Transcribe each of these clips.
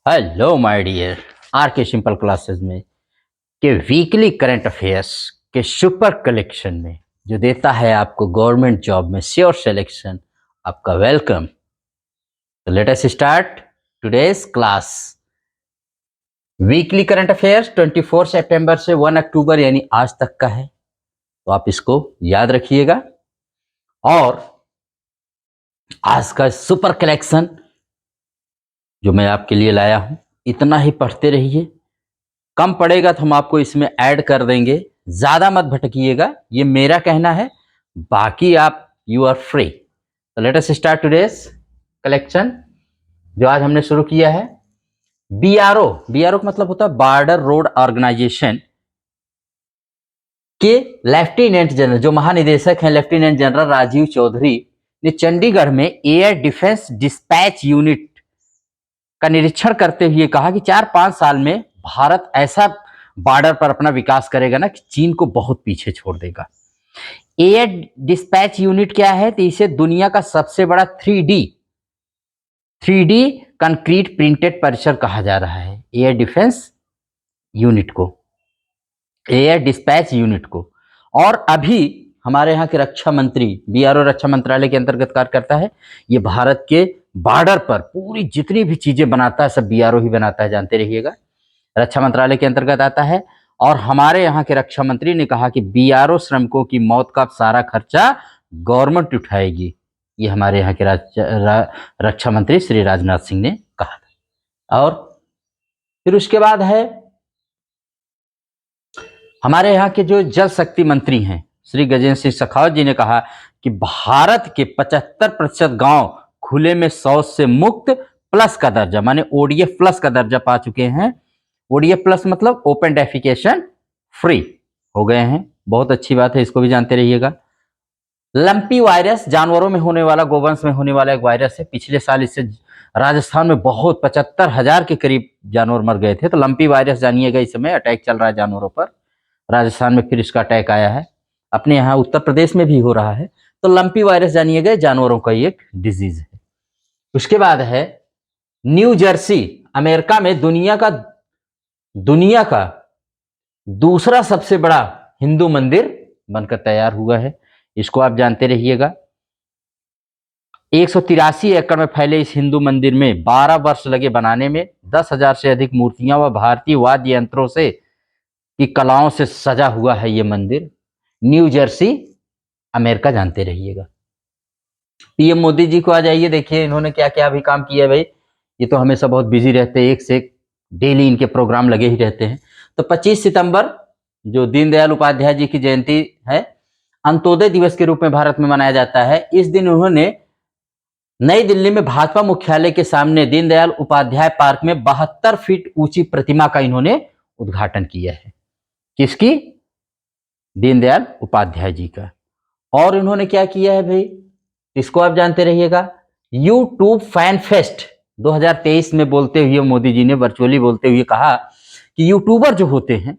Hello my dear are के simple classes में के वीकली करंट अफेयर्स के सुपर कलेक्शन में जो देता है आपको गवर्नमेंट जॉब में श्योर सिलेक्शन। आपका वेलकम। तो let us start today's class. Weekly current affairs 24 सितंबर से 1 अक्टूबर यानी आज तक का है, तो आप इसको याद रखिएगा। और आज का सुपर कलेक्शन जो मैं आपके लिए लाया हूं, इतना ही पढ़ते रहिए। कम पड़ेगा तो हम आपको इसमें ऐड कर देंगे, ज्यादा मत भटकिएगा, ये मेरा कहना है, बाकी आप यू आर फ्री। तो let us start today's collection जो आज हमने शुरू किया है। बीआरओ, बीआरओ का मतलब होता है बॉर्डर रोड ऑर्गेनाइजेशन के लेफ्टिनेंट जनरल, जो महानिदेशक हैं लेफ्टिनेंट जनरल राजीव चौधरी ने चंडीगढ़ में एयर डिफेंस डिस्पैच यूनिट का निरीक्षण करते हुए कहा कि 4-5 साल में भारत ऐसा बॉर्डर पर अपना विकास करेगा ना कि चीन को बहुत पीछे छोड़ देगा। एयर डिस्पैच यूनिट क्या है? तो इसे दुनिया का सबसे बड़ा 3D कंक्रीट प्रिंटेड परिसर कहा जा रहा है। एयर डिफेंस यूनिट को, एयर डिस्पैच यूनिट को। और अभी हमारे यहाँ के रक्षा मंत्री, बीआरओ रक्षा मंत्रालय के अंतर्गत कार्य करता है। ये भारत के बॉर्डर पर पूरी जितनी भी चीजें बनाता है सब बीआरओ ही बनाता है, जानते रहिएगा। रक्षा मंत्रालय के अंतर्गत आता है। और हमारे यहाँ के रक्षा मंत्री ने कहा कि बीआरओ श्रमिकों की मौत का सारा खर्चा गवर्नमेंट उठाएगी। ये हमारे यहाँ के रक्षा मंत्री श्री राजनाथ सिंह ने कहा था। और फिर उसके बाद है हमारे यहाँ के जो जल शक्ति मंत्री हैं श्री गजेंद्र सिंह शेखावत जी ने कहा कि भारत के 75% गांव खुले में शौच से मुक्त प्लस का दर्जा, माने ओडीएफ प्लस का दर्जा पा चुके हैं। ओडीएफ प्लस मतलब ओपन डेफिकेशन फ्री हो गए हैं। बहुत अच्छी बात है, इसको भी जानते रहिएगा। लंपी वायरस जानवरों में होने वाला, गोवंश में होने वाला एक वायरस है। पिछले साल इससे राजस्थान में बहुत 75,000 के करीब जानवर मर गए थे। तो लंपी वायरस जानिएगा, इस समय अटैक चल रहा है जानवरों पर। राजस्थान में फिर इसका अटैक आया है, अपने यहाँ उत्तर प्रदेश में भी हो रहा है। तो लंपी वायरस जानिएगा, जानवरों का एक डिजीज है। उसके बाद है न्यू जर्सी, अमेरिका में दुनिया का दूसरा सबसे बड़ा हिंदू मंदिर बनकर तैयार हुआ है। इसको आप जानते रहिएगा। 183 एकड़ में फैले इस हिंदू मंदिर में 12 वर्ष लगे बनाने में। 10,000 से अधिक मूर्तियां व भारतीय वाद्य यंत्रों से की कलाओं से सजा हुआ है ये मंदिर। न्यू जर्सी, अमेरिका, जानते रहिएगा। पीएम मोदी जी को आ जाइए, देखिए इन्होंने क्या क्या अभी काम किया है भाई। ये तो हमेशा बहुत बिजी रहते हैं, एक से एक डेली इनके प्रोग्राम लगे ही रहते हैं। तो 25 सितंबर जो दीनदयाल उपाध्याय जी की जयंती है, अंत्योदय दिवस के रूप में भारत में मनाया जाता है। इस दिन उन्होंने नई दिल्ली में भाजपा मुख्यालय के सामने दीनदयाल उपाध्याय पार्क में 72 फीट ऊंची प्रतिमा का इन्होंने उद्घाटन किया है। किसकी? दीनदयाल उपाध्याय जी का। और इन्होंने क्या किया है भाई, इसको आप जानते रहिएगा। यूट्यूब फैन फेस्ट 2023 में बोलते हुए मोदी जी ने वर्चुअली बोलते हुए कहा कि यूट्यूबर जो होते हैं,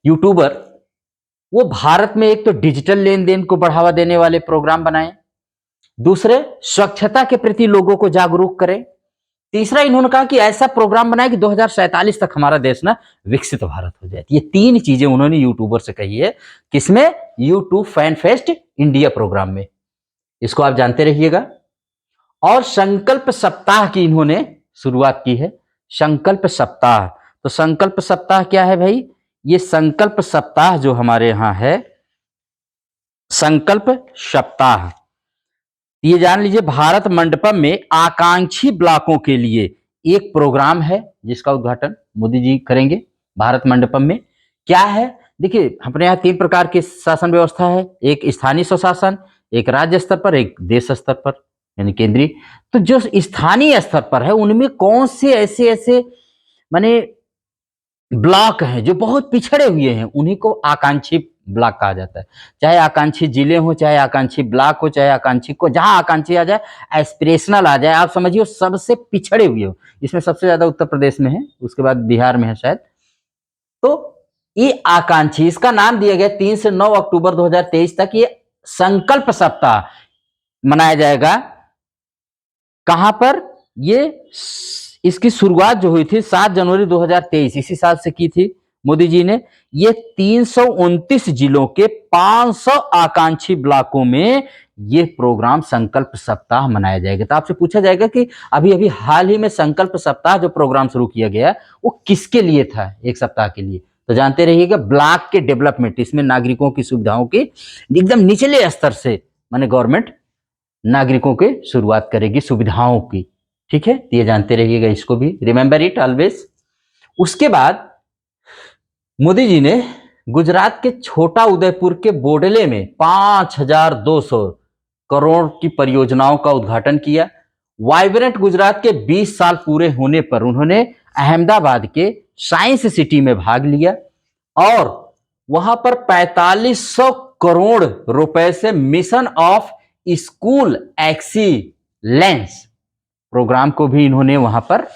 यूट्यूबर वो भारत में एक तो डिजिटल लेन देन को बढ़ावा देने वाले प्रोग्राम बनाएं, दूसरे स्वच्छता के प्रति लोगों को जागरूक करें, तीसरा इन्होंने कहा कि ऐसा प्रोग्राम बनाए कि 2047 तक हमारा देश ना विकसित भारत हो जाए। ये 3 चीजें उन्होंने यूट्यूबर से कही है। किसमें? YouTube fan fest India program में। इसको आप जानते रहिएगा। और संकल्प सप्ताह की इन्होंने शुरुआत की है। संकल्प सप्ताह, तो संकल्प सप्ताह क्या है भाई? ये संकल्प सप्ताह जो हमारे यहां है, संकल्प सप्ताह, ये जान लीजिए भारत मंडपम में आकांक्षी ब्लॉकों के लिए एक प्रोग्राम है जिसका उद्घाटन मोदी जी करेंगे भारत मंडपम में। क्या है? देखिए अपने यहाँ 3 प्रकार की शासन व्यवस्था है, एक स्थानीय स्वशासन, एक राज्य स्तर पर, एक देश स्तर पर यानी केंद्रीय। तो जो स्थानीय स्तर पर है उनमें कौन से ऐसे ऐसे माने ब्लॉक हैं जो बहुत पिछड़े हुए हैं, उन्हीं को आकांक्षी ब्लॉक कहा जाता है। चाहे आकांक्षी जिले हो, चाहे आकांक्षी ब्लॉक हो, चाहे आकांक्षी को जहां आकांक्षी आ जाए, एस्पिरेशनल आ जाए, आप समझिए सबसे पिछड़े हुए हो। इसमें सबसे ज्यादा उत्तर प्रदेश में है, उसके बाद बिहार में है शायद। तो ये आकांक्षी, इसका नाम दिया गया 3 से 9 अक्टूबर 2023 तक ये संकल्प सप्ताह मनाया जाएगा। कहां पर? ये इसकी शुरुआत जो हुई थी 7 जनवरी 2023 इसी साल से की थी मोदी जी ने। ये 329 जिलों के 500 आकांक्षी ब्लॉकों में ये प्रोग्राम संकल्प सप्ताह मनाया जाएगा। तो आपसे पूछा जाएगा कि अभी अभी हाल ही में संकल्प सप्ताह जो प्रोग्राम शुरू किया गया वो किसके लिए था, एक सप्ताह के लिए? तो जानते रहिएगा, ब्लॉक के डेवलपमेंट, इसमें नागरिकों की सुविधाओं की एकदम निचले स्तर से माने गवर्नमेंट नागरिकों के शुरुआत करेगी सुविधाओं की। ठीक है, ये जानते रहिएगा, इसको भी रिमेंबर इट ऑलवेज। उसके बाद मोदी जी ने गुजरात के छोटा उदयपुर के बोडले में 5,200 करोड़ की परियोजनाओं का उद्घाटन किया। वाइब्रेंट गुजरात के 20 साल पूरे होने पर उन्होंने अहमदाबाद के साइंस सिटी में भाग लिया और वहां पर 4500 करोड़ रुपए से mission of school excellence program को भी इन्होंने वहां पर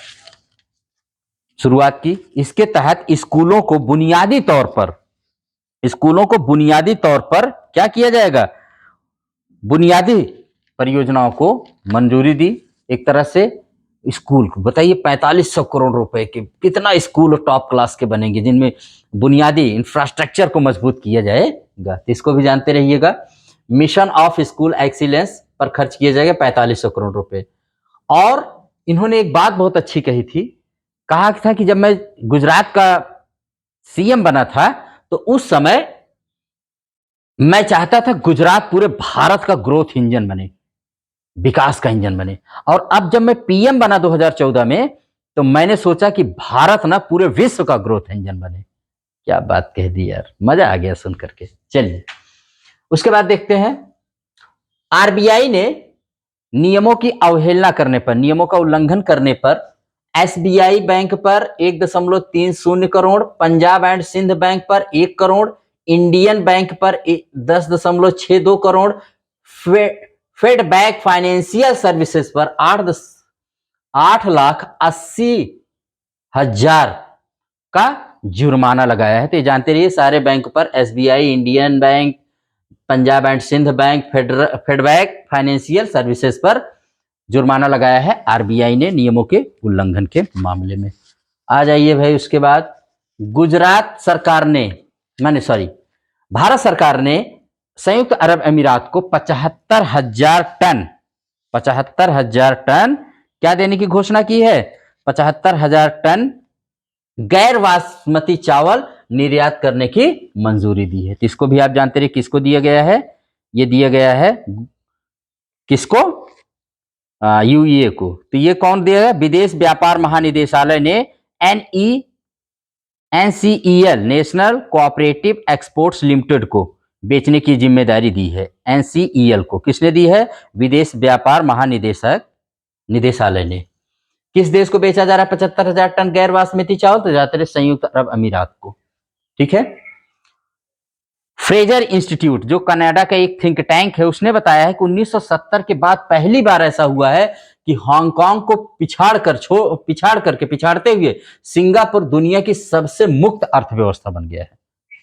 शुरुआत की। इसके तहत स्कूलों को बुनियादी तौर पर क्या किया जाएगा, बुनियादी परियोजनाओं को मंजूरी दी। एक तरह से स्कूल को बताइए 4500 करोड़ रुपए के कितना स्कूल टॉप क्लास के बनेंगे जिनमें बुनियादी इंफ्रास्ट्रक्चर को मजबूत किया जाएगा। तो इसको भी जानते रहिएगा, मिशन ऑफ स्कूल एक्सीलेंस पर खर्च किया जाएगा 4500 करोड़ रुपए। और इन्होंने एक बात बहुत अच्छी कही थी, कहा था कि जब मैं गुजरात का सीएम बना था तो उस समय मैं चाहता था गुजरात पूरे भारत का ग्रोथ इंजन बने, विकास का इंजन बने। और अब जब मैं पीएम बना 2014 में तो मैंने सोचा कि भारत ना पूरे विश्व का ग्रोथ इंजन बने। क्या बात कह दी यार, मजा आ गया सुन करके। चलिए उसके बाद देखते हैं, आरबीआई ने नियमों की अवहेलना करने पर, नियमों का उल्लंघन करने पर एसबीआई बैंक पर 1.30 करोड़, पंजाब एंड सिंध बैंक पर 1 करोड़, इंडियन बैंक पर 10.62 करोड़, फेडबैक फाइनेंशियल सर्विसेज पर 8,80,000 का जुर्माना लगाया है। तो ये जानते रहिए, सारे बैंक पर SBI, Indian bank, Punjab and Sind bank, Fedbank financial services पर जुर्माना लगाया है आरबीआई ने नियमों के उल्लंघन के मामले में। आ जाइए भाई, उसके बाद गुजरात सरकार ने भारत सरकार ने संयुक्त अरब अमीरात को 75,000 टन क्या देने की घोषणा की है, 75,000 टन गैर बासमती चावल निर्यात करने की मंजूरी दी है। तो इसको भी आप जानते रहिए, किसको दिया गया है, ये दिया गया है किसको, यूईए को। तो ये कौन दिया, विदेश व्यापार महानिदेशालय ने NCEL national cooperative exports limited को बेचने की जिम्मेदारी दी है। एनसीईएल को किसने दी है, विदेश व्यापार निदेशालय ने। किस देश को बेचा जा रहा है 75,000 टन गैर बासमती चावल, तो जाते रहे संयुक्त अरब अमीरात को। ठीक है, फ्रेजर इंस्टीट्यूट जो कनाडा का एक थिंक टैंक है उसने बताया है कि 1970 के बाद पहली बार ऐसा हुआ है कि हांगकांग को पिछाड़ते हुए सिंगापुर दुनिया की सबसे मुक्त अर्थव्यवस्था बन गया है।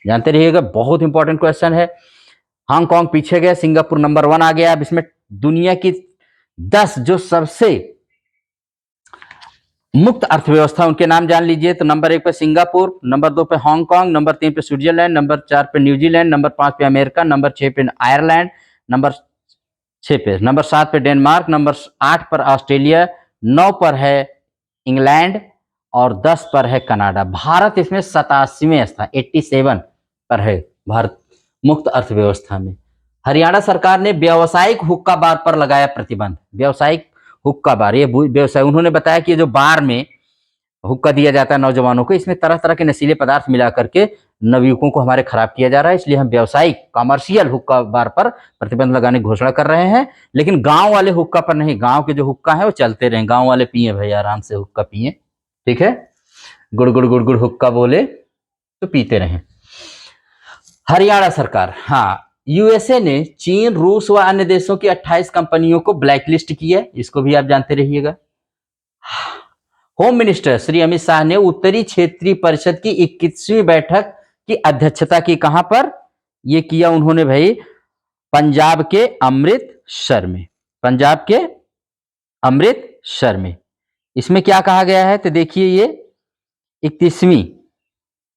जानते रहिएगा, बहुत इंपॉर्टेंट क्वेश्चन है। हांगकांग पीछे गया, सिंगापुर नंबर 1 आ गया। अब इसमें दुनिया की 10 जो सबसे मुक्त अर्थव्यवस्था उनके नाम जान लीजिए। तो नंबर 1 पे सिंगापुर, नंबर 2 पे हांगकांग, नंबर 3 पे स्विट्जरलैंड, नंबर 4 पे न्यूजीलैंड, नंबर 5 पे अमेरिका, नंबर 6 पे आयरलैंड, नंबर 7 पे डेनमार्क, नंबर 8 पर ऑस्ट्रेलिया, 9 पर है इंग्लैंड और 10 पर है कनाडा। भारत इसमें 87वें स्थान 87 पर है भारत मुक्त अर्थव्यवस्था में। हरियाणा सरकार ने व्यावसायिक हुक्का बार पर लगाया प्रतिबंध। व्यावसायिक हुक्का बार, ये व्यवसाय, उन्होंने बताया कि जो बार में हुक्का दिया जाता है नौजवानों को, इसमें तरह तरह के नशीले पदार्थ मिला करके नवयुवकों को हमारे खराब किया जा रहा है, इसलिए हम व्यावसायिक कमर्शियल हुक्का बार पर प्रतिबंध लगाने की घोषणा कर रहे हैं। लेकिन गांव वाले हुक्का पर नहीं, गांव के जो हुक्का है वो चलते रहे, गांव वाले पिए भाई, आराम से हुक्का पिए। ठीक है, गुड़ गुड़ गुड़ गुड़ हुक्का बोले तो पीते रहे। हरियाणा सरकार, हाँ, यूएसए ने चीन, रूस व अन्य देशों की 28 कंपनियों को ब्लैकलिस्ट किया है, इसको भी आप जानते रहिएगा। होम मिनिस्टर श्री अमित शाह ने उत्तरी क्षेत्रीय परिषद की 21वीं बैठक की अध्यक्षता की। कहां पर ये किया उन्होंने भाई, पंजाब के अमृतसर में। पंजाब के अमृतसर में इसमें क्या कहा गया है तो देखिए, ये 31वीं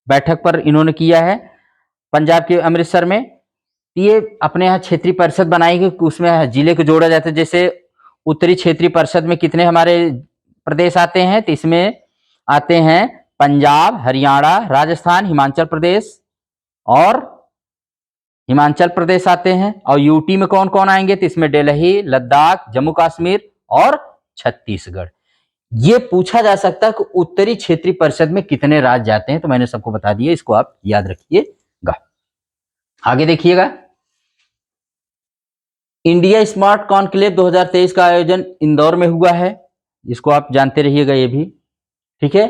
बैठक पर इन्होंने किया है पंजाब के अमृतसर में। ये अपने यहाँ क्षेत्रीय परिषद बनाई गई, उसमें जिले को जोड़ा जाता है। जैसे उत्तरी क्षेत्रीय परिषद में कितने हमारे प्रदेश आते हैं, तो इसमें आते हैं पंजाब, हरियाणा, राजस्थान, हिमाचल प्रदेश आते हैं। और यूटी में कौन कौन आएंगे, तो इसमें दिल्ली, लद्दाख, जम्मू कश्मीर और छत्तीसगढ़। ये पूछा जा सकता है कि उत्तरी क्षेत्रीय परिषद में कितने राज्य जाते हैं, तो मैंने सबको बता दिया, इसको आप याद रखिएगा। आगे देखिएगा, इंडिया स्मार्ट कॉन्क्लेव 2023 का आयोजन इंदौर में हुआ है, इसको आप जानते रहिएगा ये भी, ठीक है।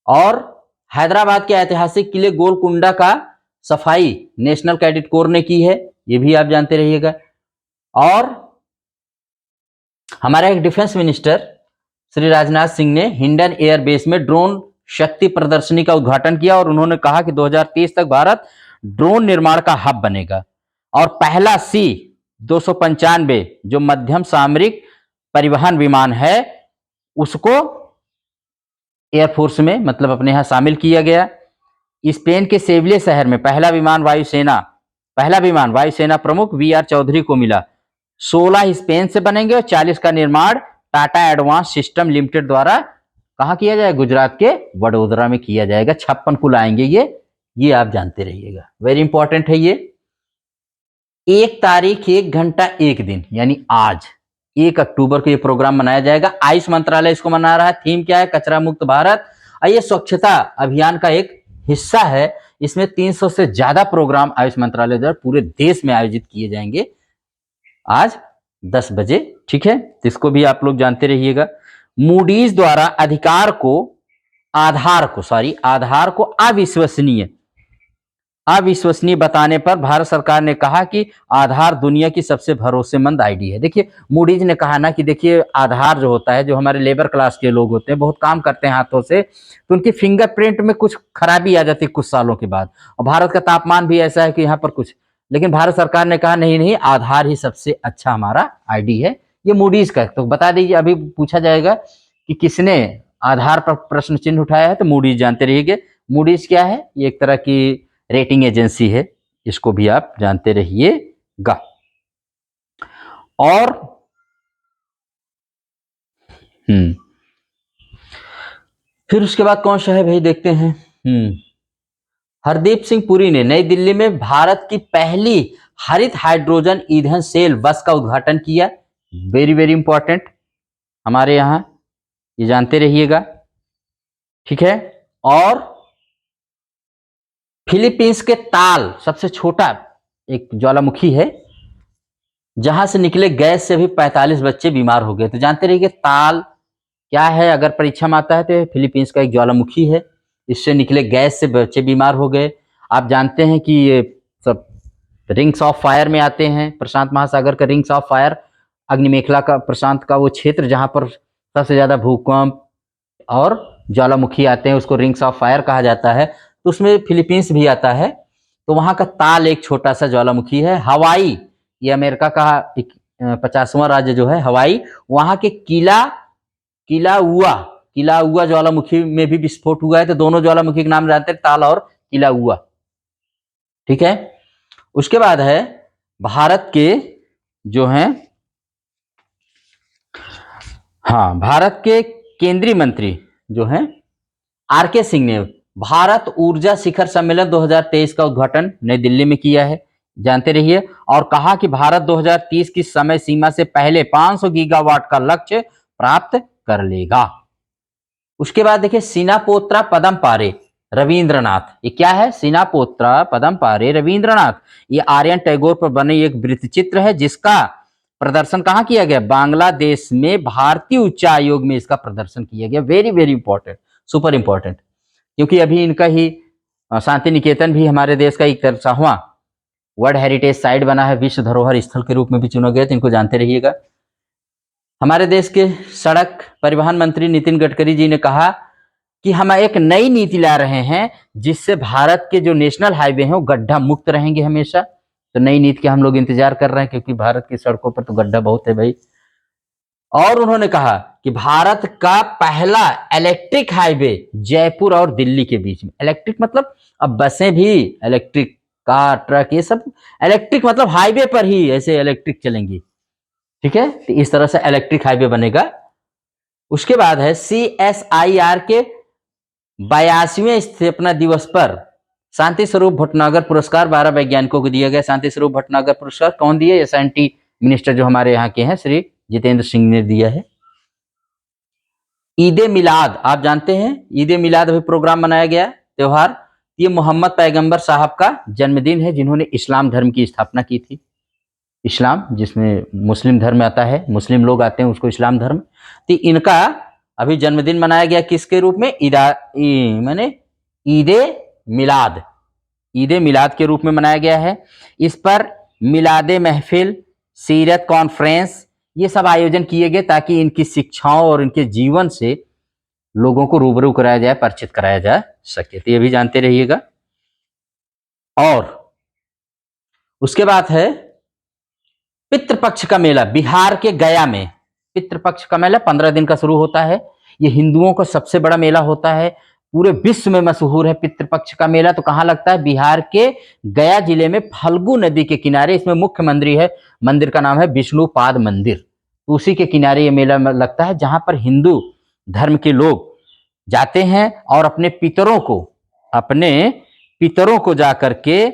और हैदराबाद के ऐतिहासिक किले गोलकुंडा का सफाई नेशनल कैडेट कोर ने की है, ये भी आप जानते रहिएगा। और हमारा एक डिफेंस मिनिस्टर श्री राजनाथ सिंह ने हिंडन एयरबेस में ड्रोन शक्ति प्रदर्शनी का उद्घाटन किया और उन्होंने कहा कि 2030 तक भारत ड्रोन निर्माण का हब बनेगा और पहला C-295 जो मध्यम सामरिक परिवहन विमान है उसको एयरफोर्स में मतलब अपने यहां शामिल किया गया। स्पेन के सेविले शहर में पहला विमान वायुसेना प्रमुख VR चौधरी को मिला। 16 स्पेन से बनेंगे और 40 का निर्माण टाटा एडवांस सिस्टम लिमिटेड द्वारा कहां किया जाएगा, गुजरात के वडोदरा में किया जाएगा। 56 कुल आएंगे ये आप जानते रहिएगा, वेरी इंपॉर्टेंट है ये। 1 तारीख 1 घंटा 1 दिन यानी आज 1 अक्टूबर को ये प्रोग्राम मनाया जाएगा। आयुष मंत्रालय इसको मना रहा है। थीम क्या है, कचरा मुक्त भारत। और ये स्वच्छता अभियान का एक हिस्सा है। इसमें 300 से ज्यादा प्रोग्राम आयुष मंत्रालय द्वारा पूरे देश में आयोजित किए जाएंगे आज 10 बजे, ठीक है। तो इसको भी आप लोग जानते रहिएगा। मूडीज द्वारा आधार को अविश्वसनीय बताने पर भारत सरकार ने कहा कि आधार दुनिया की सबसे भरोसेमंद आईडी है। देखिए, मूडीज ने कहा ना कि देखिए आधार जो होता है, जो हमारे लेबर क्लास के लोग होते हैं, बहुत काम करते हैं हाथों से, तो उनकी फिंगरप्रिंट में कुछ खराबी आ जाती है कुछ सालों के बाद। और भारत का तापमान भी ऐसा है कि यहाँ पर कुछ, लेकिन भारत सरकार ने कहा नहीं, आधार ही सबसे अच्छा हमारा आईडी है। ये मूडीज का, तो बता दीजिए, अभी पूछा जाएगा कि किसने आधार पर प्रश्न चिन्ह उठाया है, तो मूडीज जानते रहिएगा। मूडीज क्या है, ये एक तरह की रेटिंग एजेंसी है, इसको भी आप जानते रहिएगा। और फिर उसके बाद कौन सा है भाई, देखते हैं। हरदीप सिंह पुरी ने नई दिल्ली में भारत की पहली हरित हाइड्रोजन ईंधन सेल बस का उद्घाटन किया। वेरी वेरी इंपॉर्टेंट हमारे यहां, ये जानते रहिएगा, ठीक है। और फिलीपींस के ताल सबसे छोटा एक ज्वालामुखी है, जहां से निकले गैस से भी 45 बच्चे बीमार हो गए। तो जानते रहिए ताल क्या है, अगर परीक्षा में आता है तो फिलीपींस का एक ज्वालामुखी है, इससे निकले गैस से बच्चे बीमार हो गए। आप जानते हैं कि ये सब रिंग्स ऑफ फायर में आते हैं, प्रशांत महासागर का रिंग्स ऑफ फायर, अग्निमेखला का प्रशांत का वो क्षेत्र जहां पर सबसे ज्यादा भूकंप और ज्वालामुखी आते हैं, उसको रिंग्स ऑफ फायर कहा जाता है। तो उसमें फिलीपींस भी आता है। तो वहां का ताल एक छोटा सा ज्वालामुखी है। हवाई, ये अमेरिका का 50वां राज्य जो है हवाई, वहां के किलाउआ ज्वालामुखी में भी विस्फोट हुआ है। तो दोनों ज्वालामुखी के नाम जानते हैं, ताल और किलाउआ, ठीक है। उसके बाद है भारत के जो हैं, भारत के केंद्रीय मंत्री जो हैं RK सिंह ने भारत ऊर्जा शिखर सम्मेलन 2023 का उद्घाटन नई दिल्ली में किया है, जानते रहिए। और कहा कि भारत 2030 की समय सीमा से पहले 500 गीगावाट का लक्ष्य प्राप्त कर लेगा। उसके बाद देखिए, सिनापोत्रा पदमपारे रविंद्रनाथ, ये क्या है, सिनापोत्रा पदमपारे रविंद्रनाथ, ये आर्यन टैगोर पर बने एक वृत्तचित्र है जिसका प्रदर्शन कहां किया गया, बांग्लादेश में भारतीय उच्चायोग में इसका प्रदर्शन किया गया। Very very important, super important, क्योंकि अभी इनका ही शांति निकेतन भी हमारे देश का 61वां वर्ल्ड हेरिटेज साइट बना है, विश्व धरोहर स्थल के रूप में भी चुना गया, तो इनको जानते रहिएगा। हमारे देश के सड़क परिवहन मंत्री नितिन गडकरी जी ने कहा कि हम एक नई नीति ला रहे हैं जिससे भारत के जो नेशनल हाईवे हैं वो गड्ढा मुक्त रहेंगे हमेशा। तो नई नीति के हम लोग इंतजार कर रहे हैं, क्योंकि भारत की सड़कों पर तो गड्ढा बहुत है भाई। और उन्होंने कहा कि भारत का पहला इलेक्ट्रिक हाईवे जयपुर और दिल्ली के बीच में, इलेक्ट्रिक मतलब अब बसें भी इलेक्ट्रिक, कार ट्रक ये सब इलेक्ट्रिक, मतलब हाईवे पर ही ऐसे इलेक्ट्रिक चलेंगी, ठीक है। तो इस तरह से इलेक्ट्रिक हाईवे बनेगा। उसके बाद है CSIR के 82वें स्थापना दिवस पर शांति स्वरूप भटनागर पुरस्कार 12 वैज्ञानिकों को दिया गया। शांति स्वरूप भटनागर पुरस्कार कौन दिया? SNT मिनिस्टर जो हमारे यहाँ के हैं श्री जितेंद्र सिंह ने दिया है। ईद ए मिलाद आप जानते हैं, ईद ए मिलाद अभी प्रोग्राम मनाया गया त्योहार। ये मोहम्मद पैगंबर साहब का जन्मदिन है जिन्होंने इस्लाम धर्म की स्थापना की थी। इस्लाम जिसमें मुस्लिम धर्म आता है, मुस्लिम लोग आते हैं उसको इस्लाम धर्म। तो इनका अभी जन्मदिन मनाया गया किसके रूप में? माने ईद ए मिलाद, ईद ए मिलाद के रूप में मनाया गया है। इस पर मिलाद महफिल, सीरत कॉन्फ्रेंस ये सब आयोजन किए गए ताकि इनकी शिक्षाओं और इनके जीवन से लोगों को रूबरू कराया जाए, परिचित कराया जा सके। तो ये भी जानते रहिएगा। और उसके बाद है पितृपक्ष का मेला बिहार के गया में। पितृपक्ष का मेला 15 दिन का शुरू होता है। ये हिंदुओं का सबसे बड़ा मेला होता है, पूरे विश्व में मशहूर है पितृपक्ष का मेला। तो कहाँ लगता है? बिहार के गया जिले में फल्गु नदी के किनारे। इसमें मुख्य मंदिर है, मंदिर का नाम है विष्णुपाद मंदिर। तो उसी के किनारे ये मेला लगता है जहां पर हिंदू धर्म के लोग जाते हैं और अपने पितरों को जाकर के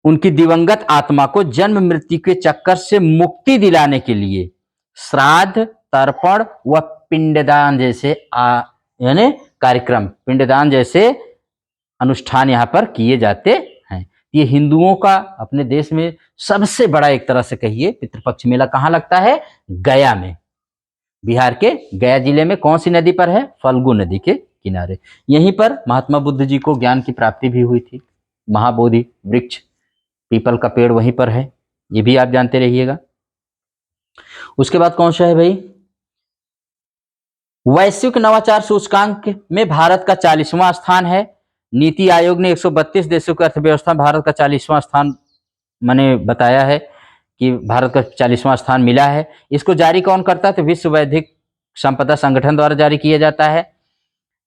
उनकी दिवंगत आत्मा को जन्म मृत्यु के चक्कर से मुक्ति दिलाने के लिए श्राद्ध, तर्पण व पिंडदान जैसे यानी कार्यक्रम, पिंडदान जैसे अनुष्ठान यहाँ पर किए जाते हैं। ये हिंदुओं का अपने देश में सबसे बड़ा एक तरह से कहिए पितृपक्ष मेला कहाँ लगता है? गया में। बिहार के गया जिले में कौन सी नदी पर है? फल्गु नदी के किनारे। यहीं पर महात्मा बुद्ध जी को ज्ञान की प्राप्ति भी हुई थी। महाबोधि वृक्ष पीपल का पेड़ वहीं पर है, ये भी आप जानते रहिएगा। उसके बाद कौन सा है भाई? वैश्विक नवाचार सूचकांक में भारत का 40वां स्थान है। नीति आयोग ने 132 देशों की अर्थव्यवस्था भारत का 40वां स्थान मैंने बताया है कि भारत का 40वां स्थान मिला है। इसको जारी कौन करता है? तो विश्व बौद्धिक संपदा संगठन द्वारा जारी किया जाता है।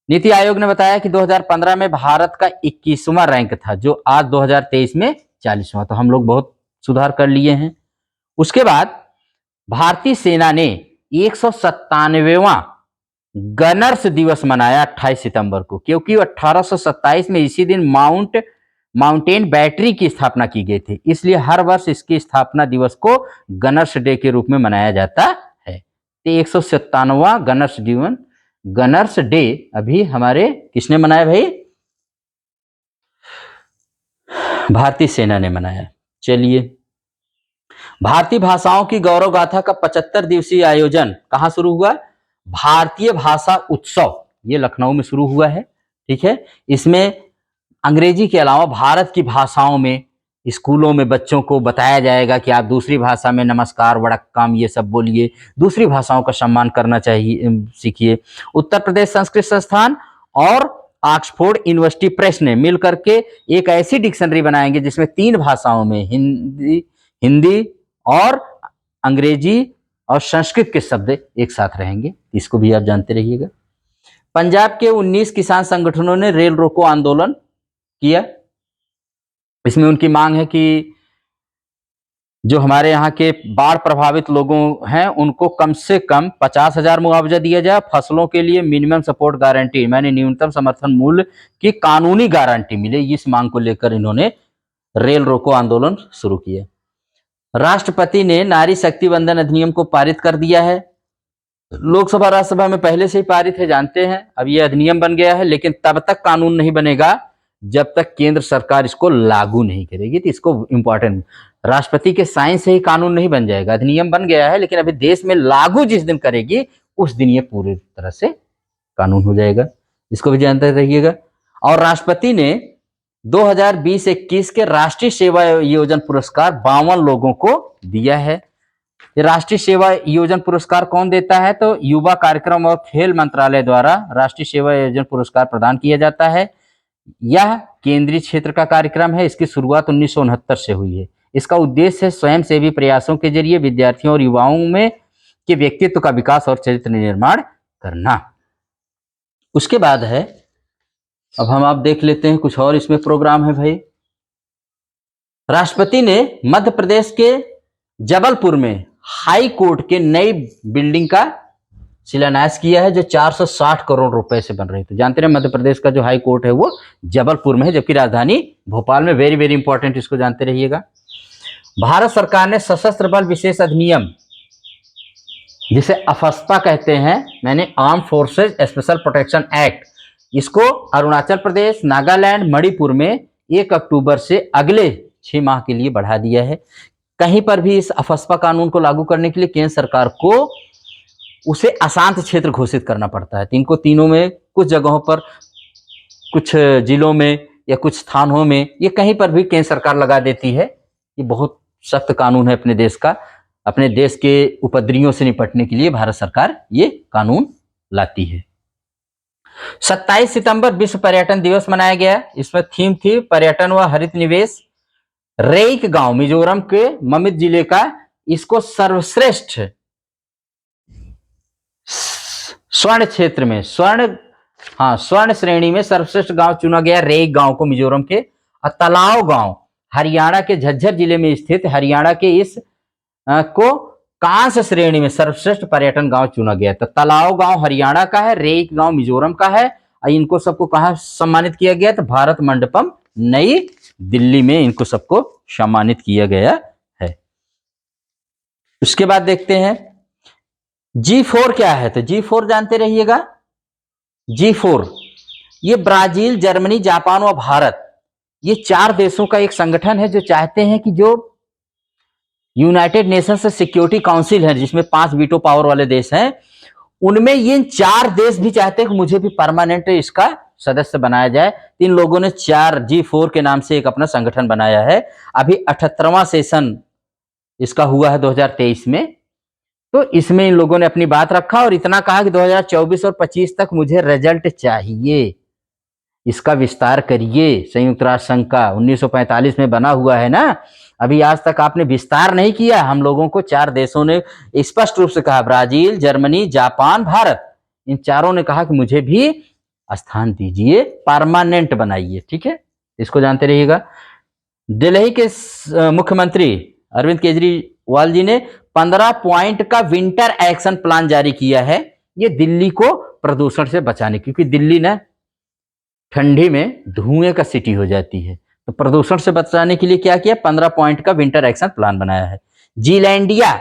नीति आयोग ने बताया कि 2015 में भारत का 21वां रैंक था, जो आज 2023 में 40वां। तो हम लोग बहुत सुधार कर लिए हैं। उसके बाद भारतीय सेना ने 197वां गनर्स दिवस मनाया 28 सितंबर को, क्योंकि 1827 में इसी दिन माउंटेन बैटरी की स्थापना की गई थी। इसलिए हर वर्ष इसकी स्थापना दिवस को गनर्स डे के रूप में मनाया जाता है। तो 197वां गनर्स डे अभी हमारे किसने मनाया भाई? भारतीय सेना ने मनाया। चलिए, भारतीय भाषाओं की गौरव गाथा का 75 दिवसीय आयोजन कहां शुरू हुआ? भारतीय भाषा उत्सव, ये लखनऊ में शुरू हुआ है। ठीक है, इसमें अंग्रेजी के अलावा भारत की भाषाओं में स्कूलों में बच्चों को बताया जाएगा कि आप दूसरी भाषा में नमस्कार, वड़क्कम ये सब बोलिए, दूसरी भाषाओं का सम्मान करना चाहिए, सीखिए। उत्तर प्रदेश संस्कृत संस्थान और ऑक्सफोर्ड यूनिवर्सिटी प्रेस ने मिलकर के एक ऐसी डिक्शनरी बनाएंगे जिसमें 3 भाषाओं में हिंदी और अंग्रेजी और संस्कृत के शब्द एक साथ रहेंगे। इसको भी आप जानते रहिएगा। पंजाब के 19 किसान संगठनों ने रेल रोको आंदोलन किया। इसमें उनकी मांग है कि जो हमारे यहाँ के बाढ़ प्रभावित लोगों हैं उनको कम से कम 50,000 मुआवजा दिया जाए। फसलों के लिए मिनिमम सपोर्ट गारंटी माने न्यूनतम समर्थन मूल्य की कानूनी गारंटी मिले। इस मांग को लेकर इन्होंने रेल रोको आंदोलन शुरू किया। राष्ट्रपति ने नारी शक्ति वंदन अधिनियम को पारित कर दिया है। लोकसभा राज्यसभा में पहले से ही पारित है, जानते हैं। अब ये अधिनियम बन गया है, लेकिन तब तक कानून नहीं बनेगा जब तक केंद्र सरकार इसको लागू नहीं करेगी। तो इसको इंपॉर्टेंट, राष्ट्रपति के साइन से ही कानून नहीं बन जाएगा। अधिनियम बन गया है, लेकिन अभी देश में लागू जिस दिन करेगी उस दिन ये पूरी तरह से कानून हो जाएगा। इसको भी जानते रहिएगा। और राष्ट्रपति ने 2020-21 के राष्ट्रीय सेवा योजन पुरस्कार 52 लोगों को दिया है। ये राष्ट्रीय सेवा योजन पुरस्कार कौन देता है? तो युवा कार्यक्रम और खेल मंत्रालय द्वारा राष्ट्रीय सेवा योजन पुरस्कार प्रदान किया जाता है। यह केंद्रीय क्षेत्र का कार्यक्रम है। इसकी शुरुआत 1969 से हुई है। इसका उद्देश्य है स्वयंसेवी प्रयासों के जरिए विद्यार्थियों और युवाओं में के व्यक्तित्व का विकास और चरित्र निर्माण करना। उसके बाद है, अब हम आप देख लेते हैं कुछ और इसमें प्रोग्राम है भाई। राष्ट्रपति ने मध्य प्रदेश के जबलपुर में हाई कोर्ट के नई बिल्डिंग का शिलान्यास किया है, जो 460 करोड़ रुपए से बन रही। तो जानते हैं मध्य प्रदेश का जो हाई कोर्ट है वो जबलपुर में है, जबकि राजधानी भोपाल में। वेरी वेरी इंपॉर्टेंट, इसको जानते रहिएगा। भारत सरकार ने सशस्त्र बल विशेष अधिनियम, जिसे अफस्पा कहते हैं, मैंने arm forces special protection act, इसको अरुणाचल प्रदेश, नागालैंड, मणिपुर में 1 अक्टूबर से अगले 6 माह के लिए बढ़ा दिया है। कहीं पर भी इस अफस्पा कानून को लागू करने के लिए केंद्र सरकार को उसे अशांत क्षेत्र घोषित करना पड़ता है। इनको तीनों में कुछ जगहों पर, कुछ जिलों में या कुछ स्थानों में, ये कहीं पर भी केंद्र सरकार लगा देती है। ये बहुत सख्त कानून है अपने देश का। अपने देश के उपद्रवियों से निपटने के लिए भारत सरकार ये कानून लाती है। 27 सितंबर विश्व पर्यटन दिवस मनाया गया। इसमें थीम थी पर्यटन व हरित निवेश। रेइक गांव मिजोरम के ममित जिले का, इसको सर्वश्रेष्ठ स्वर्ण क्षेत्र में, स्वर्ण श्रेणी में सर्वश्रेष्ठ गांव चुना गया रेइक गांव को मिजोरम के। और तलाव गांव हरियाणा के झज्जर जिले में स्थित हरियाणा के इस को कांस्य श्रेणी में सर्वश्रेष्ठ पर्यटन गांव चुना गया। तो तलाव गांव हरियाणा का है, रेइक गांव मिजोरम का है, और इनको सबको कहां सम्मानित किया गया? तो भारत मंडपम नई दिल्ली में इनको सबको सम्मानित किया गया है। उसके बाद देखते हैं G4 क्या है। तो G4 जानते रहिएगा। G4 ये ब्राजील, जर्मनी, जापान और भारत, ये 4 देशों का एक संगठन है जो चाहते हैं कि जो यूनाइटेड नेशंस सिक्योरिटी काउंसिल है, जिसमें 5 वीटो पावर वाले देश हैं, उनमें ये 4 देश भी चाहते हैं कि मुझे भी परमानेंट इसका सदस्य बनाया जाए। इन लोगों ने G4 के नाम से एक अपना संगठन बनाया है। अभी 78वां सेशन इसका हुआ है 2023 में। तो इसमें इन लोगों ने अपनी बात रखा और इतना कहा कि 2024 और 25 तक मुझे रिजल्ट चाहिए, इसका विस्तार करिए। संयुक्त राष्ट्र संघ का 1945 में बना हुआ है ना, अभी आज तक आपने विस्तार नहीं किया। हम लोगों को 4 देशों ने स्पष्ट रूप से कहा, ब्राजील, जर्मनी, जापान, भारत, इन चारों ने कहा कि मुझे भी स्थान दीजिए, परमानेंट बनाइए। ठीक है, इसको जानते रहिएगा। दिल्ली के मुख्यमंत्री अरविंद केजरीवाल जी ने 15 पॉइंट का विंटर एक्शन प्लान जारी किया है, ये दिल्ली को प्रदूषण से बचाने, क्योंकि दिल्ली ना ठंडी में धुएं का सिटी हो जाती है। तो प्रदूषण से बचाने के लिए क्या किया? 15 पॉइंट का विंटर एक्शन प्लान बनाया है। जीलैंडिया,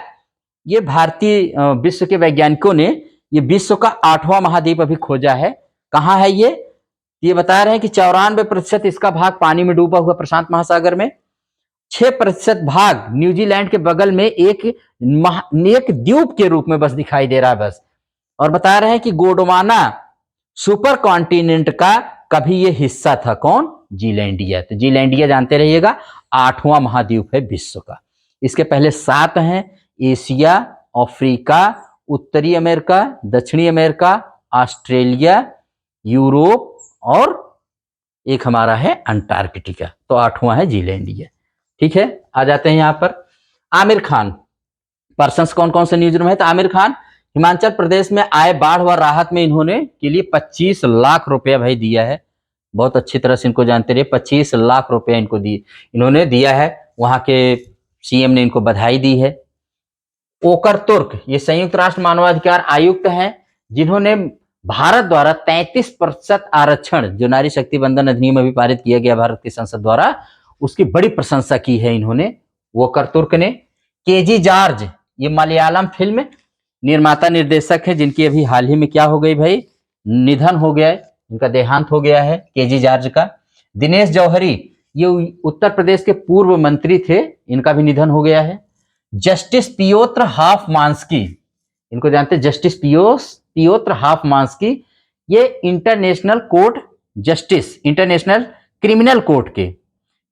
ये भारतीय विश्व के वैज्ञानिकों ने ये विश्व का 8वां महाद्वीप अभी खोजा है। कहाँ है ये बता रहे हैं कि 94% इसका भाग पानी में डूबा हुआ प्रशांत महासागर में, 6% भाग न्यूजीलैंड के बगल में एक द्वीप के रूप में बस दिखाई दे रहा है बस। और बता रहे हैं कि गोंडवाना सुपर कॉन्टिनेंट का कभी ये हिस्सा था। कौन? जीलैंडिया। तो जीलैंडिया जानते रहिएगा 8वां महाद्वीप है विश्व का। इसके पहले 7 हैं, एशिया, अफ्रीका, उत्तरी अमेरिका, दक्षिणी अमेरिका, ऑस्ट्रेलिया, यूरोप और एक हमारा है अंटार्कटिका। तो 8वां है जीलैंडिया। ठीक है, आ जाते हैं यहां पर आमिर खान पर्सन्स कौन कौन से न्यूज में है। तो आमिर खान हिमाचल प्रदेश में आए बाढ़ व राहत में इन्होंने के लिए 25 लाख रुपया भाई दिया है। बहुत अच्छी तरह से इनको जानते रहिए, 25 लाख रुपया इनको इन्होंने दिया है। वहां के सीएम ने इनको बधाई दी है। ओकर तुर्क, ये संयुक्त राष्ट्र मानवाधिकार आयुक्त हैं, जिन्होंने भारत द्वारा 33% आरक्षण, जो नारी शक्ति बंधन अधिनियम अभी पारित किया गया भारत की संसद द्वारा, उसकी बड़ी प्रशंसा की है इन्होंने, वोकर तुर्क ने। केजी जॉर्ज, ये मलयालम फिल्म निर्माता निर्देशक है, जिनकी अभी हाल ही में क्या हो गई भाई? निधन हो गया है, इनका देहांत हो गया है केजी जॉर्ज का। दिनेश जौहरी, ये उत्तर प्रदेश के पूर्व मंत्री थे, इनका भी निधन हो गया है। जस्टिस पियोत्र हाफमांस्की, इनको जानते हैं, जस्टिस पियोत्र हाफमांस्की, ये international court justice, international criminal court के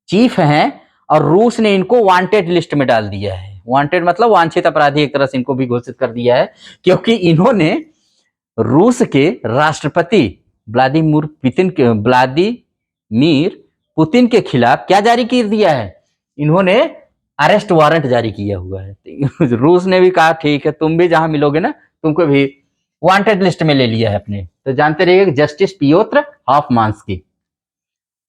चीफ हैं, और रूस ने इनको वांटेड लिस्ट में डाल दिया है। वांटेड मतलब वांछित अपराधी, एक तरह से इनको भी घोषित कर दिया है, क्योंकि इन्होंने रूस के राष्ट्रपति व्लादिमीर पुतिन के खिलाफ क्या जारी कर दिया है? इन्होंने अरेस्ट वारंट जारी किया हुआ है। रूस ने भी कहा ठीक है, तुम भी जहां मिलोगे ना तुमको भी वांटेड लिस्ट में ले लिया है अपने। तो जानते रहिए जस्टिस पियोत्र हॉफमांस्की।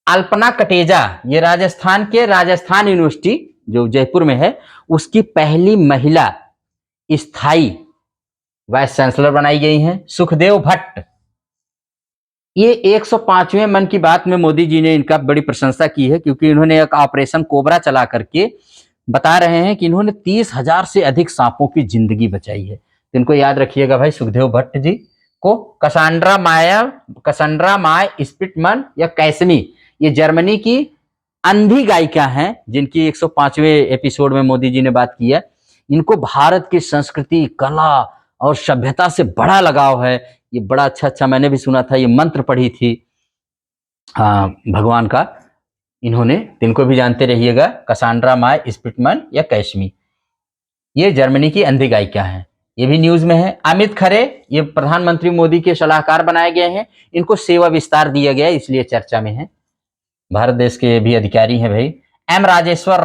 अल्पना कटेजा, ये राजस्थान के राजस्थान यूनिवर्सिटी जो जयपुर में है उसकी पहली महिला स्थायी वाइस चांसलर बनाई गई हैं। सुखदेव भट्ट, ये 105वें मन की बात में मोदी जी ने इनका बड़ी प्रशंसा की है, क्योंकि इन्होंने एक ऑपरेशन कोबरा चला करके बता रहे हैं कि इन्होंने 30,000 से अधिक सांपों की जिंदगी बचाई है। तो इनको याद रखिएगा भाई, सुखदेव भट्ट जी को। कसांड्रा माय स्पिटमन या कैसमी, ये जर्मनी की अंधी गायिका हैं जिनकी 105वें एपिसोड में मोदी जी ने बात की है। इनको भारत की संस्कृति, कला और सभ्यता से बड़ा लगाव है। ये बड़ा अच्छा मैंने भी सुना था, ये मंत्र पढ़ी थी भगवान का इन्होंने। इनको भी जानते रहिएगा, कसांड्रा माय स्पिटमन या कैशमी, ये जर्मनी की अंधी गायिका हैं। ये भी न्यूज में है। अमित खरे, ये प्रधानमंत्री मोदी के सलाहकार बनाए गए हैं। इनको सेवा विस्तार दिया गया इसलिए चर्चा में है। भारत देश के भी अधिकारी हैं भाई। एम राजेश्वर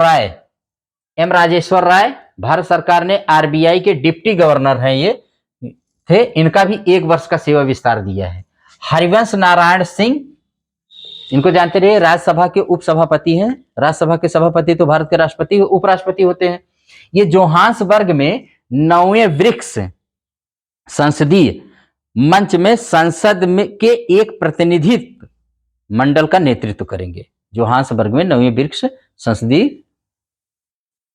राय भारत सरकार ने आरबीआई के डिप्टी गवर्नर हैं ये थे, इनका भी 1 वर्ष का सेवा विस्तार दिया है। हरिवंश नारायण सिंह, इनको जानते रहिए, राज्यसभा के उपसभापति हैं। राज्यसभा के सभापति तो भारत के राष्ट्रपति उपराष्ट्रपति होते हैं। ये जोहान्सबर्ग में 9वें ब्रिक्स संसदीय मंच में संसद में के एक प्रतिनिधित्व मंडल का नेतृत्व करेंगे। जोहान्सबर्ग में 9वें ब्रिक्स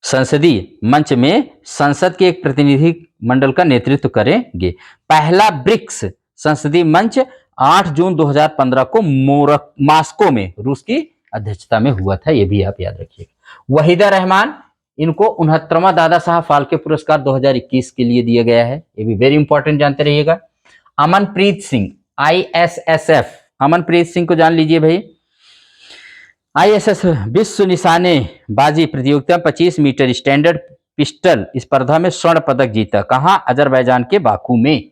संसदीय मंच में संसद के एक प्रतिनिधि मंडल का नेतृत्व करेंगे। पहला ब्रिक्स संसदीय मंच 8 जून 2015 को मॉस्को में रूस की अध्यक्षता में हुआ था, ये भी आप याद रखिएगा। वहीदा रहमान, इनको 69वां दादा साहब फाल्के पुरस्कार 2021 के लिए दिया गया है, ये भी वेरी इंपॉर्टेंट, जानते रहिएगा। अमनप्रीत सिंह, ISSF, अमनप्रीत सिंह को जान लीजिए भाई। ISS विश्व निशानेबाजी प्रतियोगिता 25 मीटर स्टैंडर्ड पिस्टल स्पर्धा में स्वर्ण पदक जीता। कहां? अजरबैजान के बाकू में।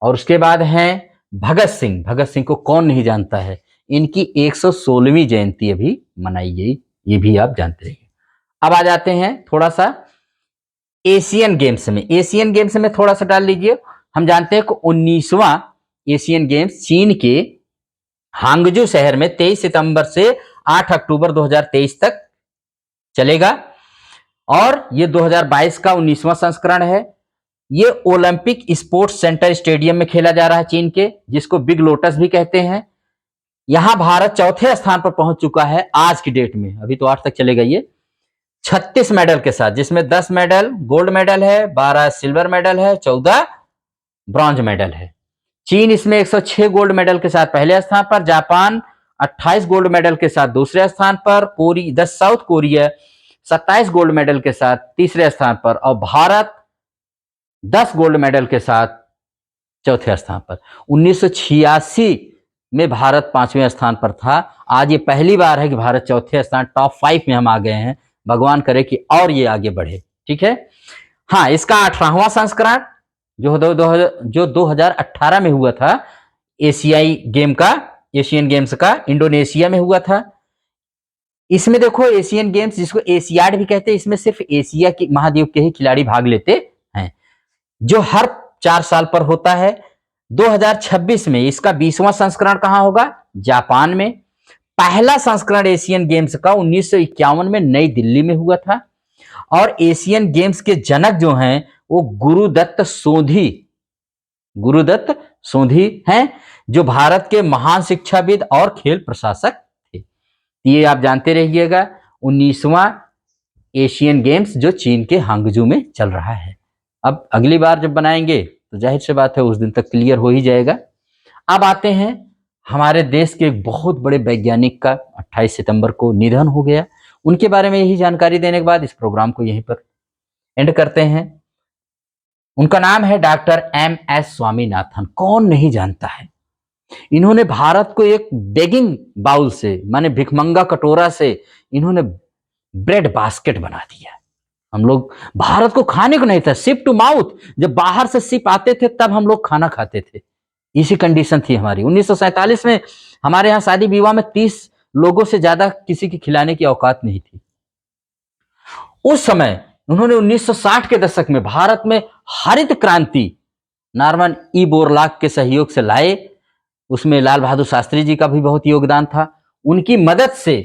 और उसके बाद हैं भगत सिंह को कौन नहीं जानता है, इनकी 116वीं जयंती अभी मनाई गई, ये भी आप जानते रहिए। अब आ जाते हैं थोड़ा सा एशियन गेम्स में थोड़ा सा डाल लीजिए। हम जानते हैं कि 19वां एशियन गेम्स चीन के हांगजू शहर में 23 सितंबर से 8 अक्टूबर 2023 तक चलेगा, और ये 2022 का 19वां संस्करण है। ये ओलंपिक स्पोर्ट्स सेंटर स्टेडियम में खेला जा रहा है चीन के, जिसको बिग लोटस भी कहते हैं। यहां भारत चौथे स्थान पर पहुंच चुका है आज की डेट में, अभी तो 8 तक चलेगा ये, 36 मेडल के साथ, जिसमें 10 मेडल गोल्ड मेडल है, 12 सिल्वर मेडल है, 14 ब्रॉन्ज मेडल है। चीन इसमें 106 गोल्ड मेडल के साथ पहले स्थान पर, जापान 28 गोल्ड मेडल के साथ दूसरे स्थान पर, साउथ कोरिया 27 गोल्ड मेडल के साथ तीसरे स्थान पर, और भारत 10 गोल्ड मेडल के साथ चौथे स्थान पर। 1986 में भारत 5वें स्थान पर था। आज ये पहली बार है कि भारत चौथे स्थान, टॉप 5 में हम आ गए हैं। भगवान करे कि और ये आगे बढ़े, ठीक है। हाँ, इसका 18वां संस्करण जो 2018 में हुआ था, एशियन गेम्स का इंडोनेशिया में हुआ था। इसमें देखो एशियन गेम्स, जिसको एशियाड भी कहते हैं, इसमें सिर्फ एशिया के महाद्वीप के ही खिलाड़ी भाग लेते हैं, जो हर 4 साल पर होता है। 2026 में इसका 20वां संस्करण कहां होगा? जापान में। पहला संस्करण एशियन गेम्स का 1951 में नई दिल्ली में हुआ था, और एशियन गेम्स के जनक जो हैं वो गुरुदत्त सोंधी हैं, जो भारत के महान शिक्षाविद और खेल प्रशासक थे। ये आप जानते रहिएगा। 19वां एशियन गेम्स जो चीन के हांगजू में चल रहा है। अब अगली बार जब बनाएंगे तो जाहिर सी बात है उस दिन तक क्लियर हो ही जाएगा। अब आते हैं हमारे देश के एक बहुत बड़े वैज्ञानिक का 28 सितंबर को निधन हो गया। उनके बारे में यही जानकारी देने के बाद इस प्रोग्राम को यहीं पर एंड करते हैं। उनका नाम है डॉक्टर MS स्वामीनाथन। कौन नहीं जानता है। इन्होंने भारत को एक बेगिंग बाउल से, माने भिखमंगा कटोरा से, इन्होंने ब्रेड बास्केट बना दिया। हम लोग, भारत को खाने को नहीं था, शिप टू माउथ। जब बाहर से शिप आते थे तब हम लोग खाना खाते थे, इसी कंडीशन थी हमारी। 1947 में हमारे यहाँ शादी विवाह में 30 लोगों से ज्यादा किसी की खिलाने की औकात नहीं थी। उस समय उन्होंने 1960 के दशक में भारत में हरित क्रांति नॉर्मन ई बोरलॉग के सहयोग से लाए। उसमें लाल बहादुर शास्त्री जी का भी बहुत योगदान था। उनकी मदद से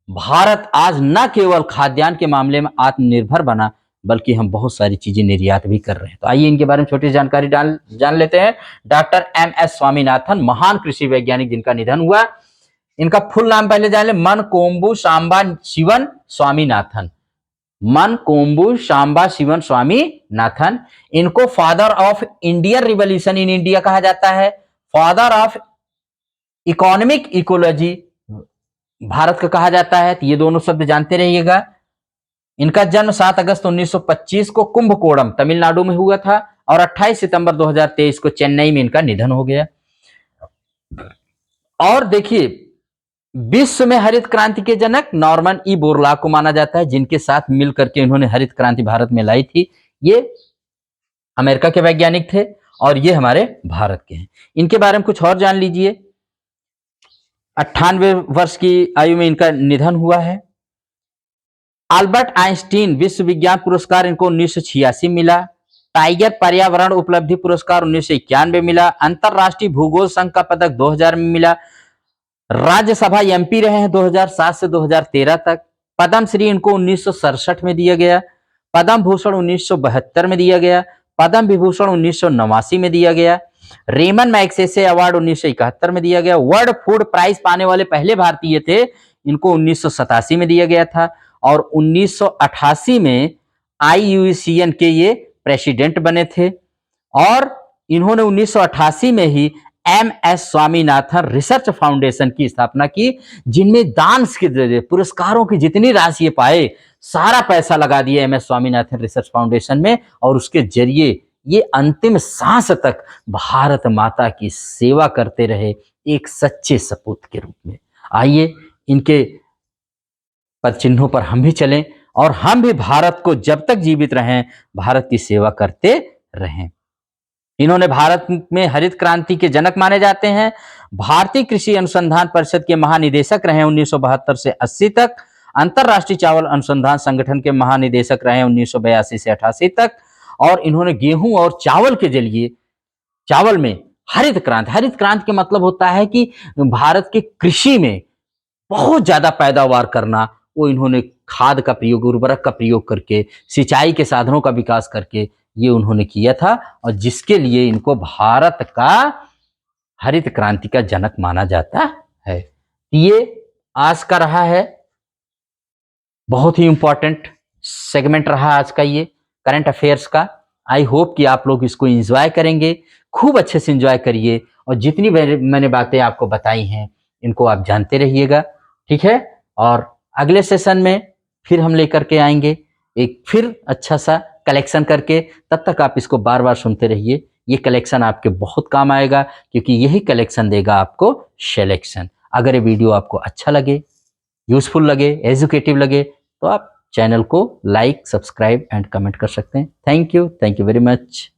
भारत आज न केवल खाद्यान्न के मामले में आत्मनिर्भर बना, बल्कि हम बहुत सारी चीजें निर्यात भी कर रहे हैं। तो आइए इनके बारे में छोटी जानकारी जान लेते हैं। डॉक्टर MS स्वामीनाथन, महान कृषि वैज्ञानिक जिनका निधन हुआ। इनका फुल नाम पहले जान ले, मनकोम्बु सांबा शिवन स्वामीनाथन। मनकोम्बु सांबा शिवन स्वामीनाथन। इनको father of Indian revolution in India कहा जाता है, father of economic ecology Bharat का कहा जाता है। तो ये दोनों शब्द जानते रहिएगा। इनका जन्म 7 अगस्त 1925 को कुंभकोणम तमिलनाडु में हुआ था और 28 सितंबर 2023 को चेन्नई में इनका निधन हो गया। और देखिए, विश्व में हरित क्रांति के जनक नॉर्मन ई बोरलॉग को माना जाता है, जिनके साथ मिलकर के इन्होंने हरित क्रांति भारत में लाई थी। ये अमेरिका के वैज्ञानिक थे और ये हमारे भारत के हैं। इनके बारे में कुछ और जान लीजिए। 98 वर्ष की आयु में इनका निधन हुआ है। अल्बर्ट आइंस्टीन विश्व विज्ञान पुरस्कार इनको 1986 मिला। टाइगर पर्यावरण उपलब्धि पुरस्कार 1991 मिला। अंतरराष्ट्रीय भूगोल संघ का पदक 2000 में मिला। राज्यसभा MP रहे हैं 2007 से 2013 तक। पद्म श्री इनको 1967 में दिया गया। पद्म भूषण 1972 में दिया गया। पद्म विभूषण 1989 में दिया गया। रेमन मैग्सेसे अवार्ड 1971 में दिया गया। वर्ल्ड फूड प्राइज पाने वाले पहले भारतीय थे, इनको 1987 में दिया गया था। और 1988 में IUCN के ये प्रेसिडेंट बने थे। और इन्होंने 1988 में ही MS स्वामीनाथन रिसर्च फाउंडेशन की स्थापना की, जिनमें दान के जरिए पुरस्कारों की जितनी राशि पाए सारा पैसा लगा दिया MS स्वामीनाथन रिसर्च फाउंडेशन में, और उसके जरिए ये अंतिम सांस तक भारत माता की सेवा करते रहे एक सच्चे सपूत के रूप में। आइए इनके पद चिन्हों पर हम भी चलें और हम भी भारत को जब तक जीवित रहें भारत की सेवा करते रहें। इन्होंने भारत में हरित क्रांति के जनक माने जाते हैं। भारतीय कृषि अनुसंधान परिषद के महानिदेशक रहे 1972 से 80 तक। अंतरराष्ट्रीय चावल अनुसंधान संगठन के महानिदेशक रहे 1982 से 88 तक। और इन्होंने गेहूं और चावल के जरिए चावल में हरित क्रांति के मतलब होता है कि भारत के कृषि में बहुत ज्यादा पैदावार करना। वो इन्होंने खाद का प्रयोग, उर्वरक का प्रयोग करके, सिंचाई के साधनों का विकास करके ये उन्होंने किया था, और जिसके लिए इनको भारत का हरित क्रांति का जनक माना जाता है। ये आज का रहा है बहुत ही इंपॉर्टेंट सेगमेंट रहा आज का ये करंट अफेयर्स का। आई होप कि आप लोग इसको एंजॉय करेंगे, खूब अच्छे से एंजॉय करिए, और जितनी मैंने बातें आपको बताई हैं इनको आप जानते रहिएगा, ठीक है। और अगले सेशन में फिर हम लेकर के आएंगे एक फिर अच्छा सा कलेक्शन करके। तब तक आप इसको बार बार सुनते रहिए, ये कलेक्शन आपके बहुत काम आएगा, क्योंकि यही कलेक्शन देगा आपको सिलेक्शन। अगर ये वीडियो आपको अच्छा लगे, यूजफुल लगे, एजुकेटिव लगे, तो आप चैनल को लाइक, सब्सक्राइब एंड कमेंट कर सकते हैं। Thank you very much.